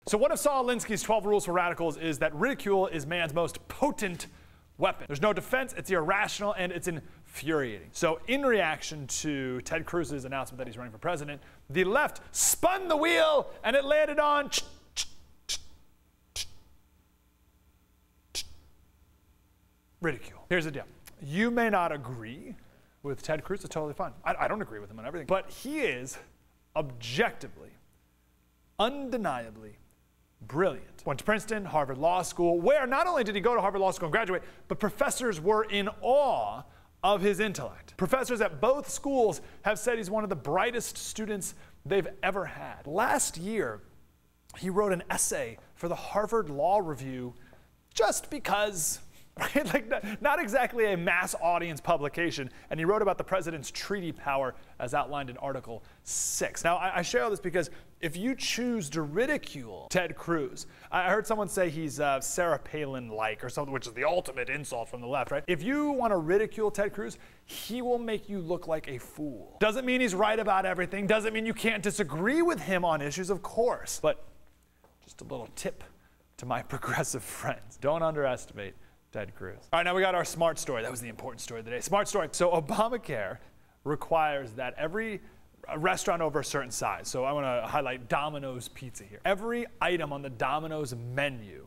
So one of Saul Alinsky's 12 rules for radicals is that ridicule is man's most potent weapon. There's no defense, it's irrational, and it's infuriating. So in reaction to Ted Cruz's announcement that he's running for president, the left spun the wheel and it landed on ridicule. Here's the deal. You may not agree with Ted Cruz, it's totally fine. I don't agree with him on everything, but he is objectively, undeniably brilliant. Went to Princeton, Harvard Law School, where not only did he go to Harvard Law School and graduate, but professors were in awe of his intellect. Professors at both schools have said he's one of the brightest students they've ever had. Last year, he wrote an essay for the Harvard Law Review just because, right? Like not exactly a mass audience publication, and he wrote about the president's treaty power as outlined in Article 6. Now, I share all this because if you choose to ridicule Ted Cruz, I heard someone say he's Sarah Palin-like or something, which is the ultimate insult from the left, right? If you want to ridicule Ted Cruz, he will make you look like a fool. Doesn't mean he's right about everything, doesn't mean you can't disagree with him on issues, of course, but just a little tip to my progressive friends. Don't underestimate Ted Cruz. All right, now we got our smart story. That was the important story of the day. Smart story. So Obamacare requires that every restaurant over a certain size, so I want to highlight Domino's Pizza here. Every item on the Domino's menu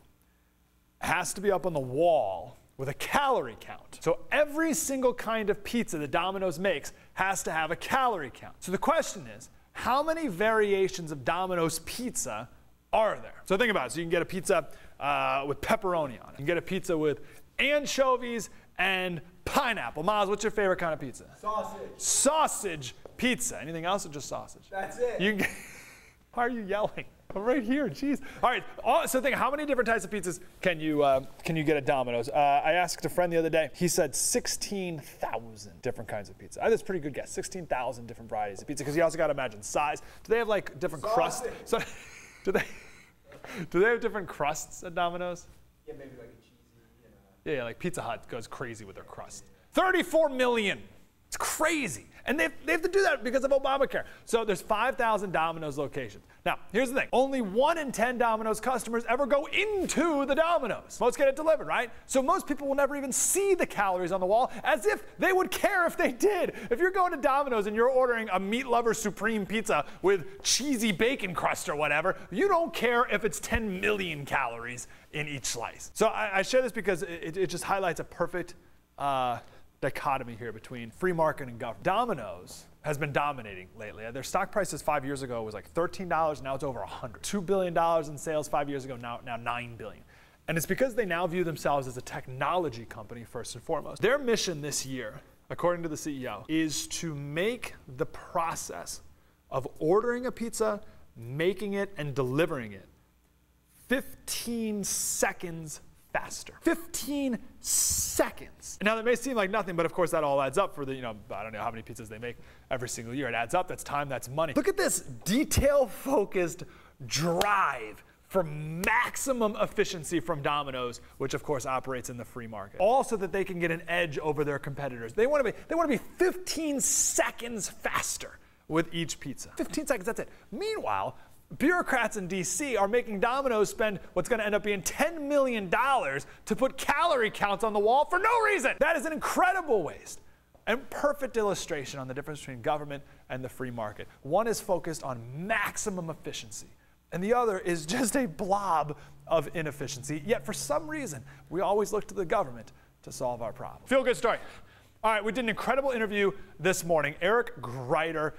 has to be up on the wall with a calorie count. So every single kind of pizza that Domino's makes has to have a calorie count. So the question is, how many variations of Domino's Pizza are there? So think about it. So you can get a pizza with pepperoni on it. You can get a pizza with anchovies and pineapple. Miles, what's your favorite kind of pizza? Sausage. Sausage pizza. Anything else or just sausage? That's it. You can get, why are you yelling? I'm right here, jeez. All right, so think, how many different types of pizzas can you get at Domino's? I asked a friend the other day, he said 16,000 different kinds of pizza. That's a pretty good guess, 16,000 different varieties of pizza, because you also gotta imagine size. Do they have like different crusts? So, do they have different crusts at Domino's? Yeah, maybe like a cheesy. Yeah, like Pizza Hut goes crazy with their crust. 34 million. It's crazy. And they have to do that because of Obamacare. So there's 5,000 Domino's locations. Now, here's the thing. Only 1 in 10 Domino's customers ever go into the Domino's. Most get it delivered, right? So most people will never even see the calories on the wall, as if they would care if they did. If you're going to Domino's and you're ordering a Meat Lover Supreme pizza with cheesy bacon crust or whatever, you don't care if it's 10 million calories in each slice. So I share this because it just highlights a perfect dichotomy here between free market and government. Domino's has been dominating lately. Their stock prices 5 years ago was like $13, now it's over $100. $2 billion in sales 5 years ago, now $9 billion. And it's because they now view themselves as a technology company first and foremost. Their mission this year, according to the CEO, is to make the process of ordering a pizza, making it, and delivering it 15 seconds faster. 15 seconds. Now that may seem like nothing, but of course that all adds up for the, I don't know how many pizzas they make every single year. It adds up, that's time, that's money. Look at this detail-focused drive for maximum efficiency from Domino's, which of course operates in the free market. All so that they can get an edge over their competitors. They want to be 15 seconds faster with each pizza. 15 seconds, that's it. Meanwhile, bureaucrats in DC are making Domino's spend what's going to end up being $10 million to put calorie counts on the wall for no reason. That is an incredible waste and perfect illustration on the difference between government and the free market. One is focused on maximum efficiency, and the other is just a blob of inefficiency. Yet for some reason, we always look to the government to solve our problem. Feel good story. All right, we did an incredible interview this morning. Eric Greiter.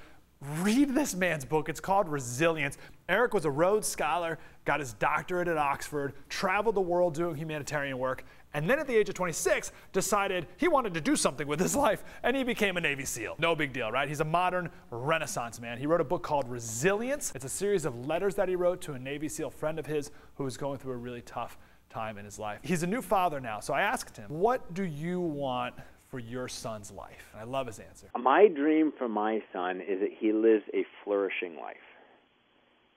Read this man's book. It's called Resilience. Eric was a Rhodes Scholar, got his doctorate at Oxford, traveled the world doing humanitarian work, and then at the age of 26 decided he wanted to do something with his life, and he became a Navy SEAL. No big deal, right? He's a modern Renaissance man. He wrote a book called Resilience. It's a series of letters that he wrote to a Navy SEAL friend of his who was going through a really tough time in his life. He's a new father now, so I asked him, what do you want for your son's life? And I love his answer. My dream for my son is that he lives a flourishing life,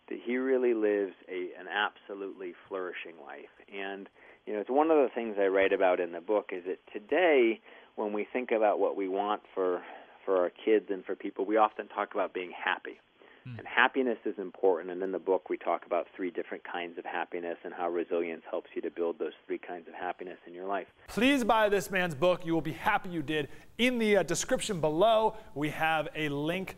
that he really lives an absolutely flourishing life. And, it's one of the things I write about in the book is that today, when we think about what we want for our kids and for people, we often talk about being happy. And happiness is important, and in the book we talk about 3 different kinds of happiness and how resilience helps you to build those 3 kinds of happiness in your life. Please buy this man's book. You will be happy you did. In the description below, we have a link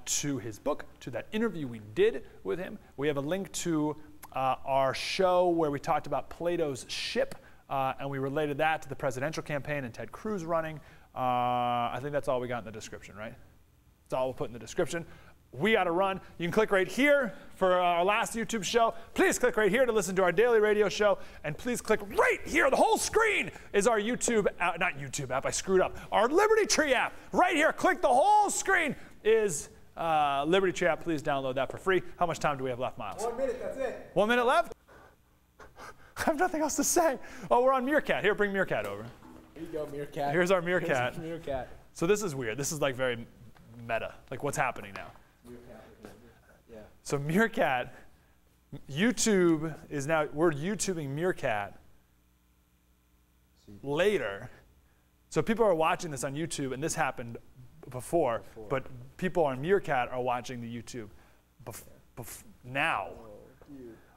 to his book, to that interview we did with him. We have a link to our show where we talked about Plato's ship, and we related that to the presidential campaign and Ted Cruz running. I think that's all we got in the description, right? That's all we'll put in the description. We got to run. You can click right here for our last YouTube show. Please click right here to listen to our daily radio show. And please click right here. The whole screen is our YouTube, not YouTube app, I screwed up. Our Liberty Tree app. Right here, click the whole screen is Liberty Tree app. Please download that for free. How much time do we have left, Miles? 1 minute, that's it. 1 minute left? I have nothing else to say. Oh, we're on Meerkat. Here, bring Meerkat over. Here you go, Meerkat. Here's our Meerkat. Here's Meerkat. So this is weird. This is like very meta. Like what's happening now? Yeah. So Meerkat, YouTube is now, we're YouTubing Meerkat later. So people are watching this on YouTube, and this happened before. But people on Meerkat are watching the YouTube now.